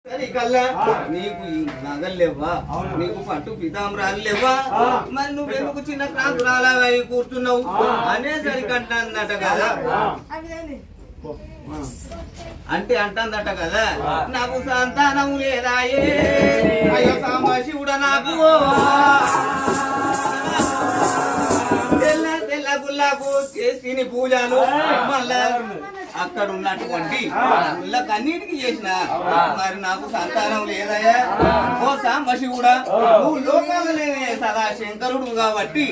నీకు నగలు లేవా, నీకు పట్టు పితాంబరాలు లేవా, మరి నువ్వెందుకు చిన్న క్రాంతురాలు అవి కూర్చున్నావు అనేసరికి అంటుందట కదా. అంటే అంటుందట కదా, నాకు సంతానం లేదాయే అయ్యో సాంబశివుడా నాకు తెల్ల తెల్ల గుల్లాకు చేసిన పూజలు మళ్ళా అక్కడ ఉన్నటువంటి గుళ్ళకన్నిటికీ చేసిన మరి నాకు సంతానం లేదయా ఓ సాంబశివుడా, నువ్వు లోకాలనే సదా శంకరుడు కాబట్టి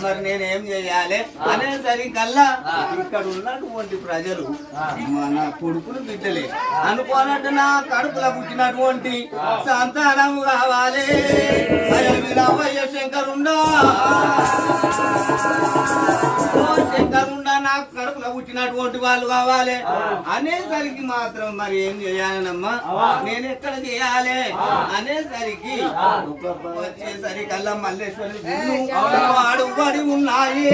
మరి నేనేం చేయాలి అనేసరికల్లా ఇక్కడ ఉన్నటువంటి ప్రజలు మన కొడుకులు బిడ్డలే అనుకోనట్టు నా కడుపులో పుట్టినటువంటి సంతానం కావాలి అయ్య శంకరుండా, శంకరుండా నాకు కడుపులో పుట్టినటువంటి వాళ్ళు కావాలి అనేసరికి మాత్రం మరి ఏం చేయాలనమ్మా, నేను ఎక్కడ చేయాలి అనేసరికి వచ్చేసరికి అల్లా మల్లేశ్వరి అడుగుబడి ఉన్నాయి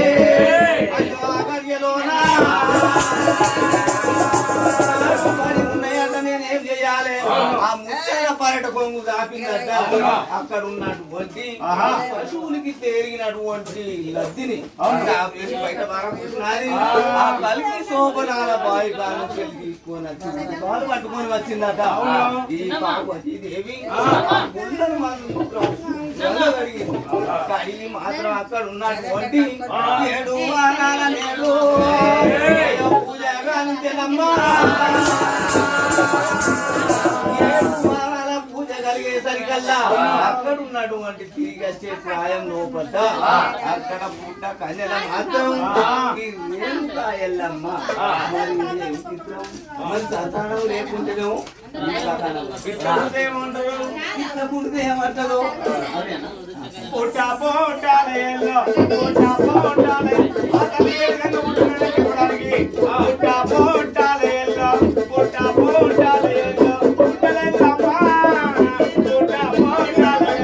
ఉన్నాయట. నేనేం చేయాలి, ఆ ముచ్చైన పరట కొంగు దాపిందట అక్కడ ఉన్నటువంటి పశువులకి తేరిగినటువంటి లద్దిని బయట బాగున్నది ఆ కలిగి శోభనాల బాయి కాలం తీసుకొని వచ్చి బాలు పట్టుకొని వచ్చిందట. ఈ పార్వతీ దేవి కడిగి మాత్రం అక్కడ ఉన్నటువంటి 7 వారాల నేడు పూజ గాలించనమ్మా, 7 వారాల పూజ కలిగేసరికల్లా అక్కడ ఉన్నటువంటి తిరిగి వచ్చే ప్రాయం లోపల అక్కడ పుట్ట కన్యల మాత్రం ఎల్లమ్మ మరి మరి సంతానం లేకుంటేనో ఏమంటారు పుట్టా పోటాలే పుట్టా పోటాలే పుట్టా పోటాలే పుట్టా పోటాలే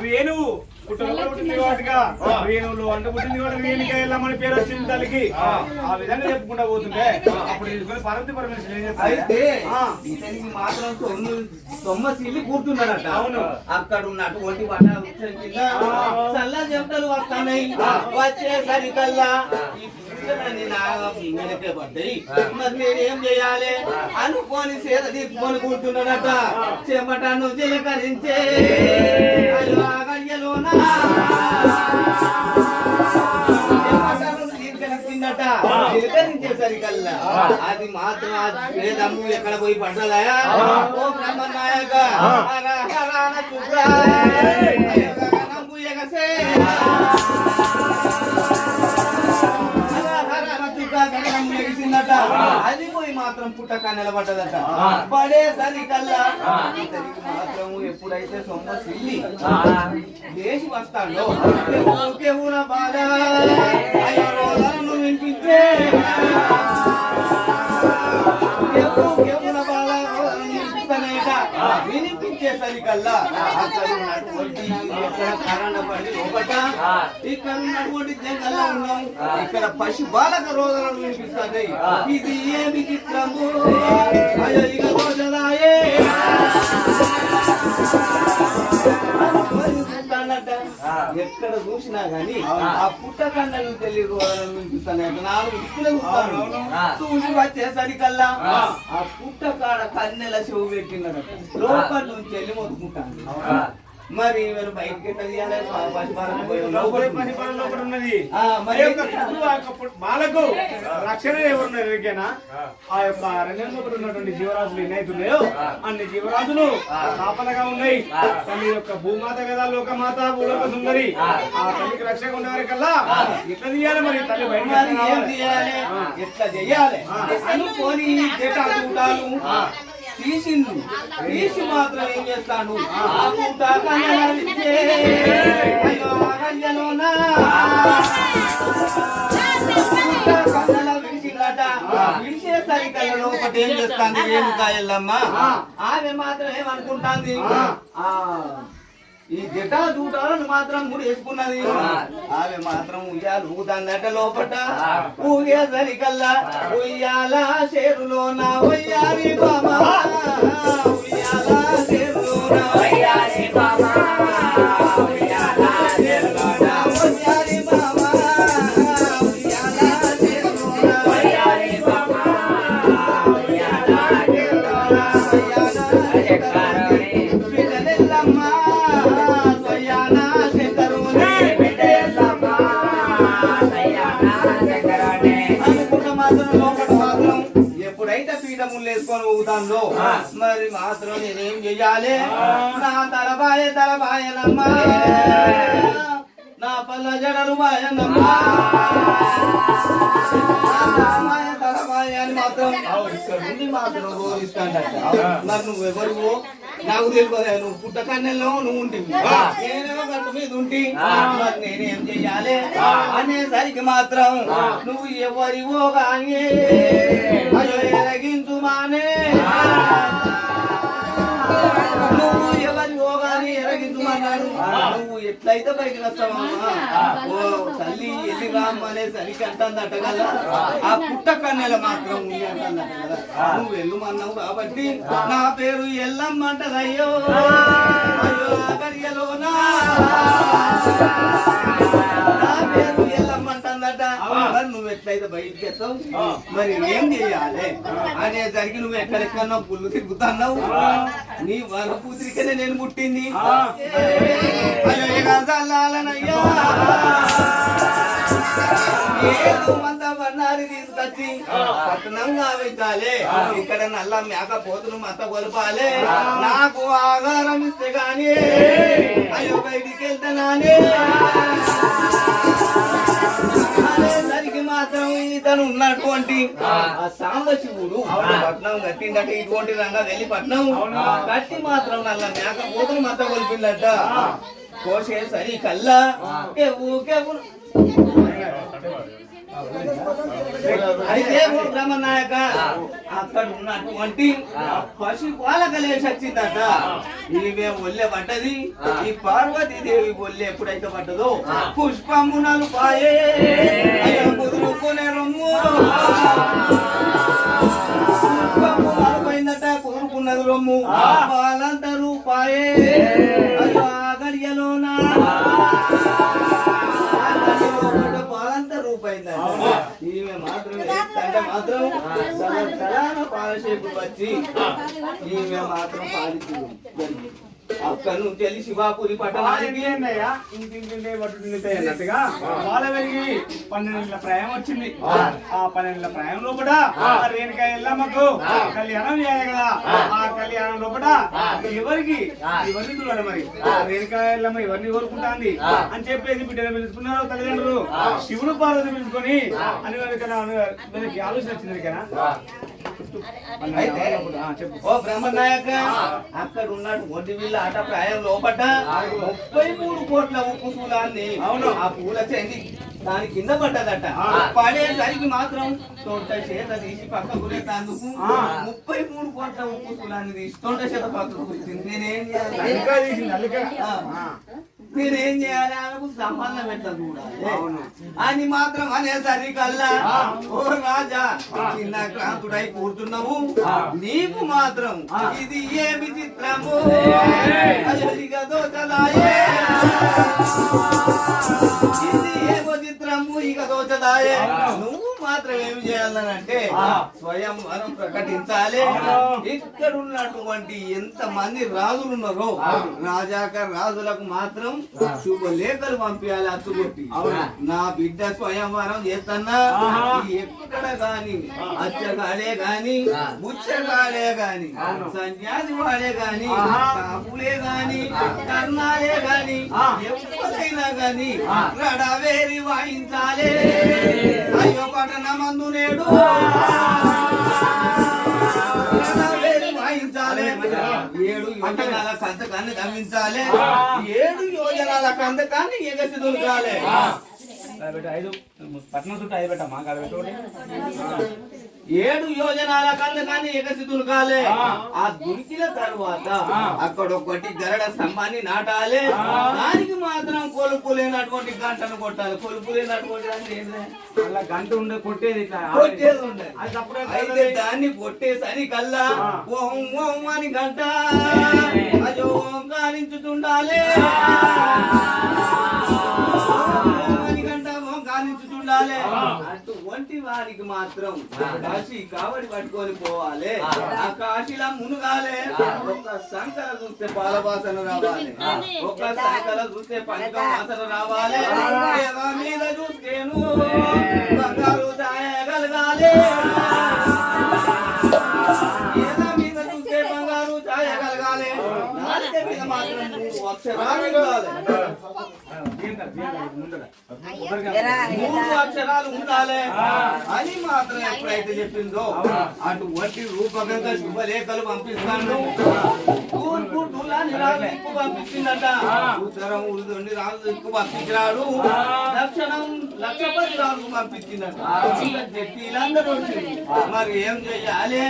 వేణువు వేణువులు వంట పుట్టింది కూడా వేణుక వెళ్ళమని పేరు వచ్చింది తల్లికి. ఆ విధంగా చెప్పుకుంటా పోతుంటే అప్పుడు పార్వతీ పరమేశ్వరుడు ఏం చెప్తారు మాత్రం తొమ్మసిల్లి కూర్చున్నాడట. అవును, అక్కడ ఉన్నటువంటి చల్ల చెమటలు వస్తాయి. వచ్చేసరికల్లా పడ్డాయి. మరి నేనేం చేయాలి అనుకోని సేద తీసుకొని కూర్చున్నాడట. చెమటను చిలకరించే చిలకరించేసరికల్లా అది మాత్రం వేదము ఎక్కడ పోయి పడ్డదా ఓ బ్రహ్మనాయక అది పోయి మాత్రం పుట్టక నిలబడ్డదట. పడేసరికల్లా మాత్రం ఎప్పుడైతే సొమ్మసిల్లి లేచి వస్తాడో బాధ వినిపించే వినిపించేసరికల్లా అక్కడ ఉన్నటువంటి కరణ పడి ఒకట ఇక్కడ ఉన్నటువంటి జంగల్లో ఉన్నాం. ఇక్కడ పశు బాలక రోదనలు వినిపిస్తాయి. ఇది ఏమి చిత్రము అయ్యో ఇక రోజులాయే ఎక్కడ చూసినా గాని ఆ పుట్ట కన్నలు తెలియదు నాలుగు దిక్కులు చూసి వచ్చేసరికల్లా ఆ పుట్ట కాడ కన్నెల చెవు పెట్టినాడు లోపల నుంచి వెళ్ళి మొత్తుకుంటాను మరి వీళ్ళు బయటకి ఎట్లా తీయాలి బాలకు రక్షణ ఎవరున్నారు ఎవరికైనా ఆ యొక్క అరణ్యం లోపల ఉన్నటువంటి జీవరాశులు ఎన్నైతున్నాయో అన్ని జీవరాశులు కాపలగా ఉన్నాయి. తల్లి యొక్క భూమాత కదా లోకమాత భూలోక సుందరి ఆ తల్లికి రక్షణ ఉండేవారికల్లా ఎట్లా తీయాలి మరి తల్లి బయట ఎట్లా చెయ్యాలి అనుకోని తీసిండు తీసి మాత్రం ఏం చేస్తాడు విడిచేసరికల్లా ఒకటి ఏం చేస్తాంది రేణుకాయల్లమ్మ ఆమె మాత్రం ఏమనుకుంటాంది ఈ జటా చూటాలను మాత్రం కూడా వేసుకున్నది ఆమె మాత్రం ఉయ్యాలు ఊగుతాందట లోపట ఊగేసరికల్లా ఉయ్యాల చేరులోన ఉయ్యాలి బామా ఉయ్యాల చేరులోన ఉయ్యాలి బామా ఉయ్యాల చేరులోన ఉయ్యాలి బామా ఉయ్యాల చేరులోన ఉయ్యాలి బామా ఉయ్యాల చేరులోన ఎప్పుడైతే పీఠములు వేసుకొని ఊగుతాందో మరి మాత్రం నేనేం చెయ్యాలి నా తలబాయనమ్మా నా పల్ల జడలు బాయనమ్మా తలబాయ అని మాత్రం మాత్రం గౌరవిస్తాంట మరి నువ్వెవరు నాకు తెలియదు నువ్వు పుట్ట కన్నెల్లో నువ్వు ఉంటుంది నేనేమో గట్టు మీద ఉంటి మరి నేనేం చెయ్యాలి అనేసరికి మాత్రం నువ్వు ఎవరివో కానీ అయ్యో ఎరగించు మానే నువ్వు ఎవరివో కానీ ఎరగించుమన్నాడు నువ్వు ఎట్లయితే బయటకు వస్తావమ్మా ఓ తల్లి ఎల్లి రామ్మ అనే సరికి అంటుందట కదా ఆ పుట్ట కన్నెల మాత్రం ఉంది అంటుందట కదా నువ్వు వెళ్ళమన్నావు కాబట్టి నా పేరు ఎల్లమ్మంటదయ్యో అయ్యో గడియలోనా నా పేరు ఎల్లమ్మంటుందట మరి నువ్వు ఎట్లయితే బయటికి వస్తావు మరి ఏం చెయ్యాలి అనేసరికి నువ్వు ఎక్కడెక్కడో పుల్లు తిరుగుతున్నావు నీ వాళ్ళ కూతురికనే నేను పుట్టింది బన్నారి తీసుకొచ్చి పట్టణంగా పెట్టాలి ఇక్కడ నల్ల మేక పోతును మత కొలపాలి నాకు ఆధారం ఇస్తే గానీ అయ్యో బయటికి వెళ్తానే అనేసరికి మాత్రం ఇతను ఉన్నటువంటి ఆ సాంబశివుడు పట్నం కట్టిందట ఇటువంటి రంగా వెళ్ళి పట్నం కట్టి మాత్రం నల్ల మేక పోతును మత కొలిపిందట కోసేసరి కల్లా అయితే బ్రహ్మనాయక అక్కడ ఉన్నటువంటి పశుపాలకలే వచ్చిందట ఈమె ఒళ్ళె పడ్డది ఈ పార్వతీదేవి ఒళ్ళె ఎప్పుడైతే పడ్డదో పుష్పమునలు పాయే కుదురుకునే రొమ్ము పుష్పమునలు పోయిందట కుదురుకున్నది రొమ్ము పాలంత రూపాయే అయ్యో గడియలోనా ఈమె మాత్రం మాత్రం పాలసేపు వచ్చి ఈమె మాత్రం పాలించింది అక్కడ నుంచి వెళ్ళి శివాపురి పట్టణానికి అన్నట్టుగా వాళ్ళ వెలిగి 12 నెలల ప్రాయం వచ్చింది. ఆ 12 నెలల ప్రాయం లోపల రేణుకా ఎల్లమ్మకు కళ్యాణం చేయాలి కదా. ఆ కళ్యాణం లోపల ఎవరికి ఎవరిని చూడాలి మరి రేణుకా ఎల్లమ్మ ఎవరిని కోరుకుంటాంది అని చెప్పేసి బిడ్డలు పిలుచుకున్నారు తల్లిదండ్రులు. శివుడు పార్వతి పిలుచుకొని అని మనకి ఆలోచన వచ్చింది కదా. ఓ బ్రహ్మనాయక అక్కడ ఉన్నాడు ఒంటి వీళ్ళ ఆట ప్రాయం లోపట 33 కోట్ల ఉప్పు శూలాన్ని ఆ పూల చెంది దాని కింద పడ్డదట. పడేసరికి మాత్రం తోట చేత తీసి పక్కకు లేతందుకు 33 కోట్ల ఉప్పు శూలాన్ని తీసి తోట చేత పక్కకు వచ్చింది. నేనేం చేయాలి మీరేం చేయాలి ఆమెకు సంబంధం ఎట్లా చూడాలి అని మాత్రం అనేసరికల్లా ఓ రాజా చిన్న క్రాంతుడై కూర్చున్నావు నీకు మాత్రం ఇది ఏమి చిత్రము దోచలాయే చేయాలనంటే స్వయం వరం ప్రకటించాలి. ఇక్కడ ఉన్నటువంటి ఎంత మంది రాజులు ఉన్నారో రాజులకు మాత్రం శుభలేఖలు పంపించాలి అచ్చుకొట్టి. నా బిడ్డ స్వయంవరం చేస్తున్నా ఎక్కడ గాని అచ్చగాడే గాని బుచ్చగాడే గాని సన్యాసి వాడే గాని కాపులే గాని కర్ణాలే గాని ఎవరైనా గాని రడవేరి వాయించాలే. అయ్యో పట్టణ మందు నేడు వాయించాలి. 7 యోజనాల కందకాన్ని గమనించాలి. 7 యోజనాల కందకాన్ని ఎగసి దొరకాలి. పట్నం చుట్టూ 5 పెట్టమ్మా 7 యోజనాల కందకాన్ని ఎగసి దునకాలి. ఆ దునికిన తర్వాత అక్కడ ఒకటి గరడ స్తంభాన్ని నాటాలి. దానికి మాత్రం కొలుపు లేనటువంటి గంటను కొట్టాలి. కొలుపు లేనటువంటి అలా గంట ఉండే కొట్టేది అయితే దాన్ని కొట్టేసరి కల్లా ఓం ఓం అని గంట అజో గాలించుతుండాలి. అటువంటి వారికి మాత్రం కాశీ కావడి పట్టుకొని పోవాలి. ఆ కాశీలా మునుగాలి. ఒక్క సంకల చూస్తే పాలవాసన రావాలి. ఒక్క సంకల చూస్తే పంచ వాసన రావాలి. మీద చూస్తేను బంగారు ఛాయగలగాలి. మీద చూస్తే బంగారు ఛాయగలగాలి. మీద మాత్రం అక్షరాలు ఉండాలి. 3 అక్షరాలు ఉండాలి అని మాత్రం ఎప్పుడైతే చెప్పిందో అటువంటి రూపకంగా శుభలేఖలు పంపిస్తాను. తూర్పు డులాని రాజు దిక్కు పంపించిందట. ఉత్తరం ఉరుదుండి రాజు దిక్కు పంపించినాడు. దక్షిణం లక్షపతి రాజు పంపించిందట. వీళ్ళందరూ వచ్చింది. మరి ఏం చెయ్యాలి?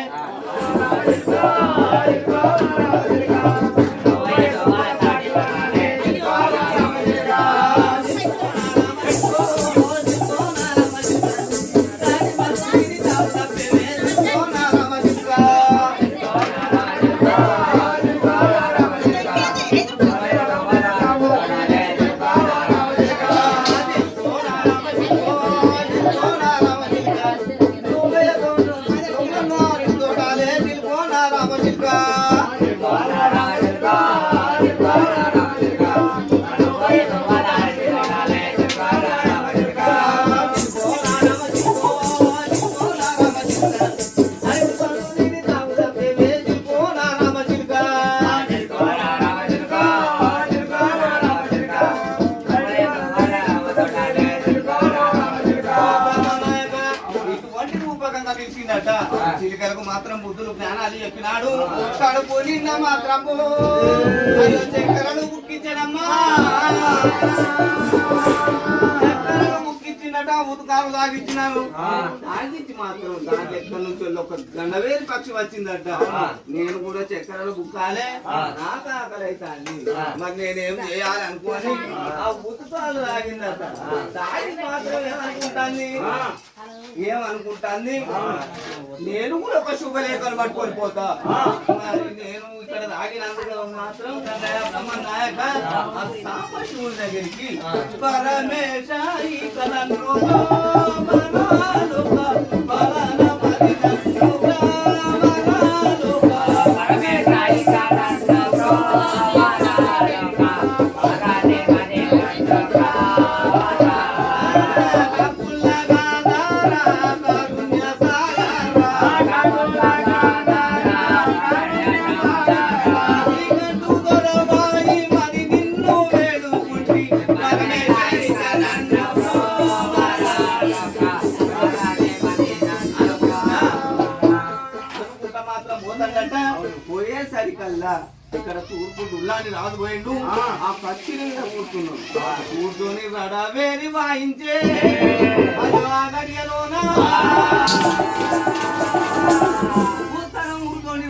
చిలికలకు మాత్రం బుద్ధులు జ్ఞానాలు చెప్పినాడు. కడుపు నిన్న మాత్రం చక్కెరలు ముక్కించడమ్మా. ముక్కించినట ఉతకాలు తాగిచ్చినాను. తాగించి మాత్రం దాని ఎక్కడి నుంచి ఒక గండవేరి పక్షి వచ్చిందట. నేను కూడా చక్కెరలు బుక్కాలే. నాకు ఆకలి అవుతాండి. మరి నేనేం చేయాలి అనుకోని ఆ ఉతకాలు తాగిందట. తాగి మాత్రం ఏమనుకుంటాంది నేను కూడా ఒక శుభలేఖలు పట్టుకొని పోతా. మరి నేను ఇక్కడ తాగినందుకు మాత్రం బ్రహ్మనాయక సాంబశివుని దగ్గరికి పరమేశ పోయేసరికల్లా ఇక్కడ తూర్పు డుల్లాని రాజు పోయిండు. ఆ పచ్చిని మీద కూర్చున్నాడు. కూర్చొని రడవేరి వాయించే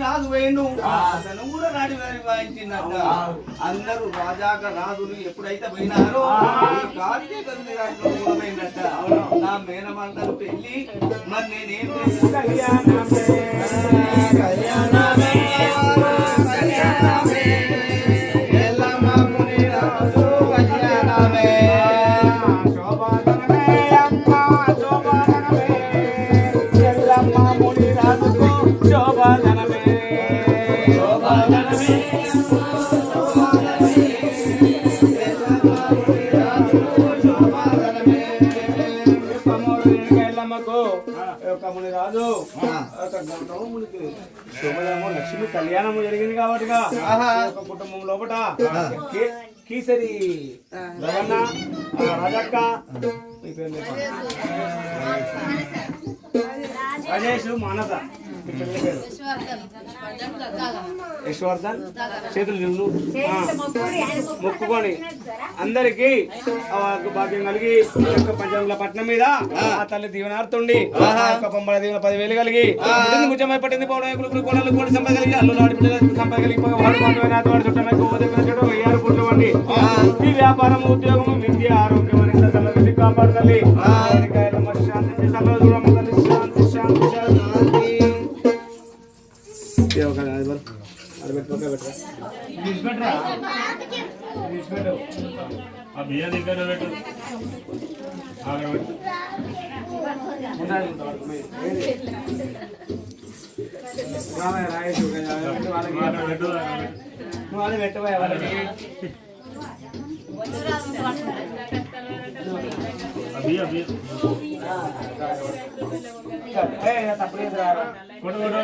రాజు పోయిండు. అతను కూడా రడవేరి వాయించిందట. అందరూ రాజాక రాజులు ఎప్పుడైతే పోయినారో ఈ కార్తీక రాష్ట్రం కూడా పోయిందట. నా మేనమందరూ పెళ్లి. మరి నేనేం రాజు లక్ష్మి కళ్యాణం జరిగింది కాబట్టి ఒక కుటుంబం లోపల కీసరి రవణ రాజక్క మీ పేరు రాజేష్ మానస యశ్వర్ధన్ చేతులు మొక్కుకొని అందరికి భాగ్యం కలిగి పంచముల పట్నం మీద ఆ తల్లి దీవెనాడుతుండి పంబళ దీవెన 10,000 కలిగి ముచ్చమై పట్టింది పౌడలు కోడలు కూడా సంపగలిగి అల్లు ఆడిపిల్లలు సంపగలిగి వాడు చుట్టూ 1000 కోట్లు వండి ఈ వ్యాపారం ఉద్యోగం విద్య ఆరోగ్యం అని కాపాడు తల్లి శాంతి చూడమ్మ తల్లి శాంతి శాంతి శాంతి బియ్య దగ్గర పెట్టు వాళ్ళకి పెట్టబోయే వాళ్ళకి బియ్య బియ్య తప్పుడు రారా కొడు కొడు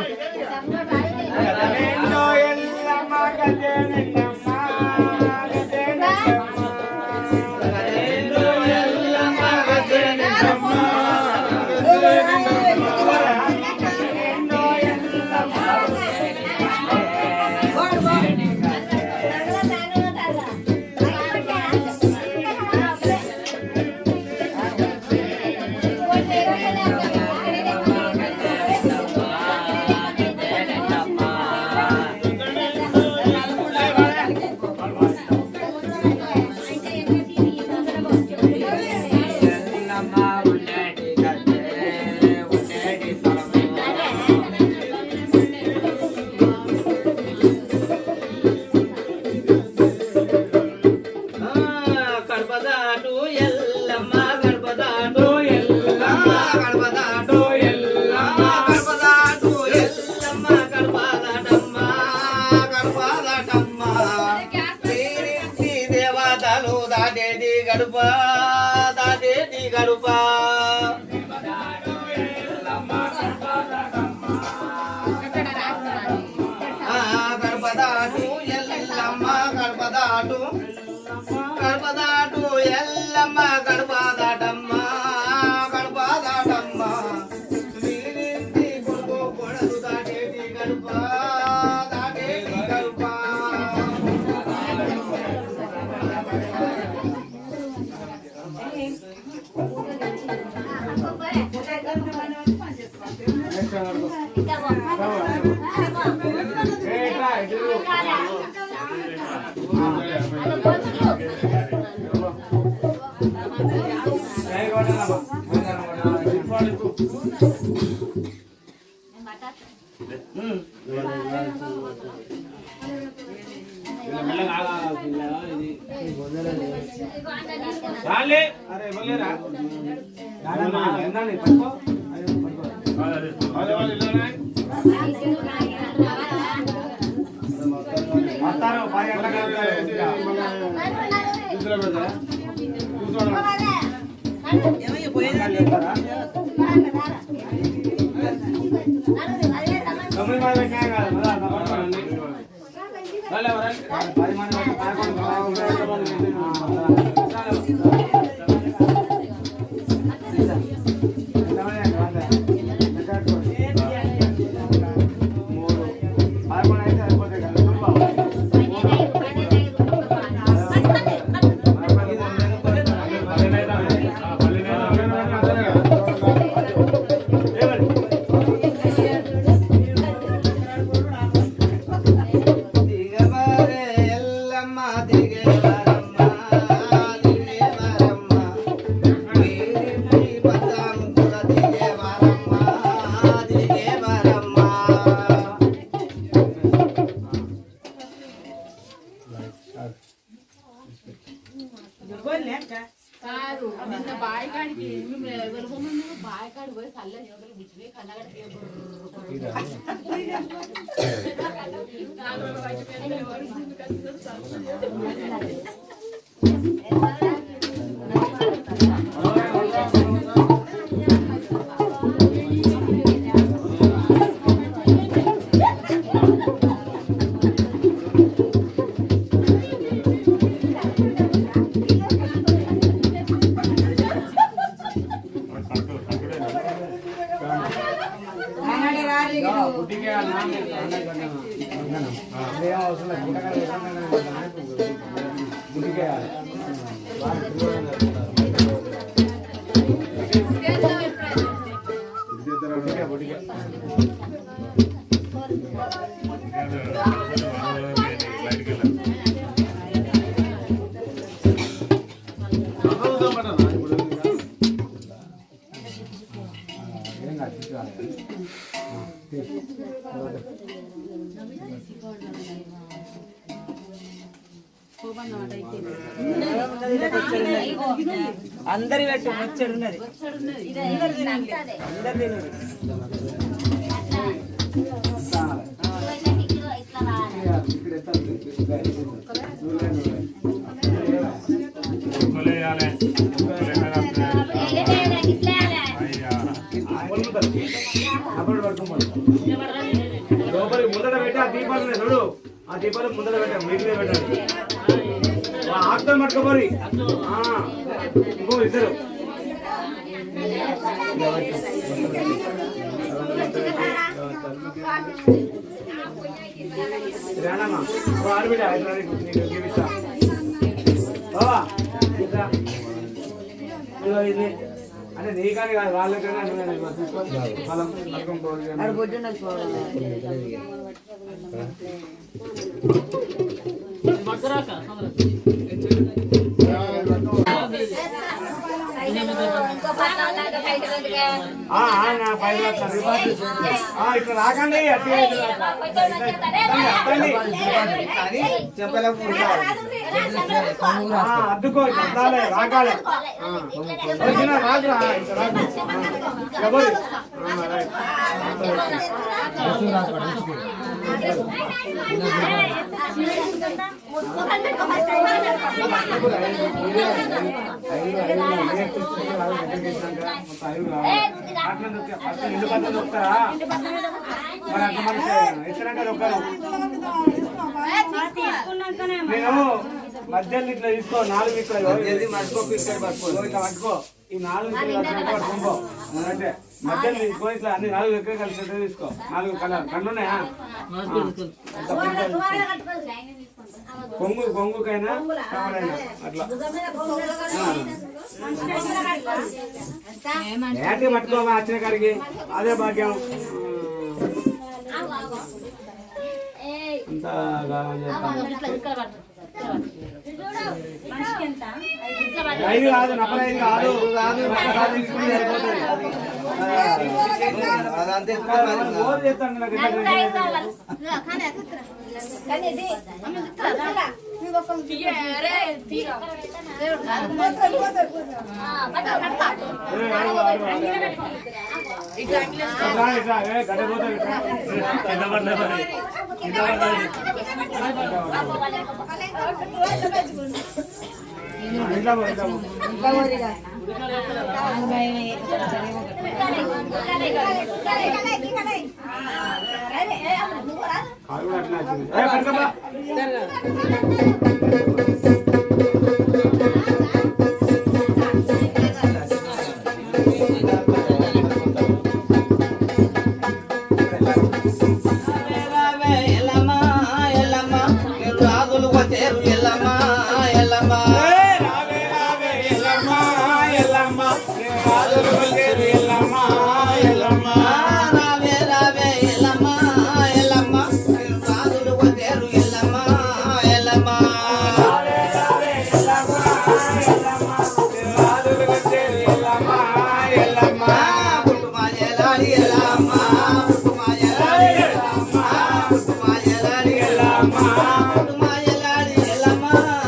గడుపా గడపదాటు ఎల్లమ్మ గడపదాటు గడపదాటు ఎల్లమ్మ గడపదాటమ్మ గడపదాటమ్మ వీరింటి కొడుకు కొడలు దాటేటి గడుప దాటేటి గడుప అరే ఇవ్వలేరా పట్టుకో వస్తారు 10 కాదు నిన్న బాయికాడికి బాయికాడి పోయి చల్ల యోగలు కూర్చుని కన్నగడ అందరి పెట్టి వచ్చాడున్నది లోపలికి ముందర పెట్టి ఆ దీపాలు చూడు, ఆ దీపాలు ముందర పెట్టా మీటిలో పెట్టండి. ఆకుతో పట్టుకోపోరి ఇంకో ఇద్దరు రానమ్మా ఆడబిడ్డ జీవిస్తా బావా ఇది అంటే నీకని కాదు వాళ్ళకైనా ఫలం ఇట్లా రాకండి అద్దుకో అద్దాలే రాకాలే రాదురా ఇంటి పద్ధతి దొరుకుతారా మరి అంత మనకి ఎచ్చినాక దొక్కరు. నేను మధ్యలో ఇట్లా తీసుకో 4 ఇట్లా పట్టుకో ఈ 4 పట్టుకో అంటే మధ్యలో తీసుకో ఇట్లా అన్ని 4 ఎక్కడ కలిసి తీసుకో 4 కలర్ కళ్ళు ఉన్నాయా కొంగుకైనా కావాలైనా అట్లా ఏంటి పట్టుకోమా వచ్చిన కాడికి అదే భాగ్యం. అంతా ఐదు కాదు 45 కాదు రోజు చేస్తాను నాకు Mama.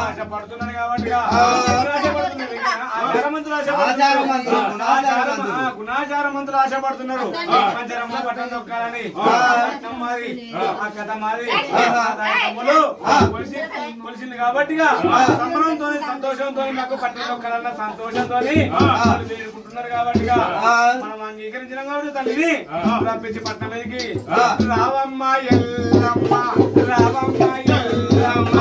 ఆశపడుతున్నాను కాబట్టి గుణాచార మంత్రులు ఆశపడుతున్నారు పంచరంలో పట్టణం దొక్కాలని మాది ఆ కథ మాది కొలిసింది కాబట్టి సంబరంతో సంతోషంతో నాకు పట్టణం దొక్కాలన్న సంతోషంతో వేడుకుంటున్నారు కాబట్టి మనం అంగీకరించినాం కాబట్టి తల్లిని రప్పించి పట్టణం మీదకి రావమ్మ ఎల్లమ్మ రావమ్మ ఎల్లమ్మ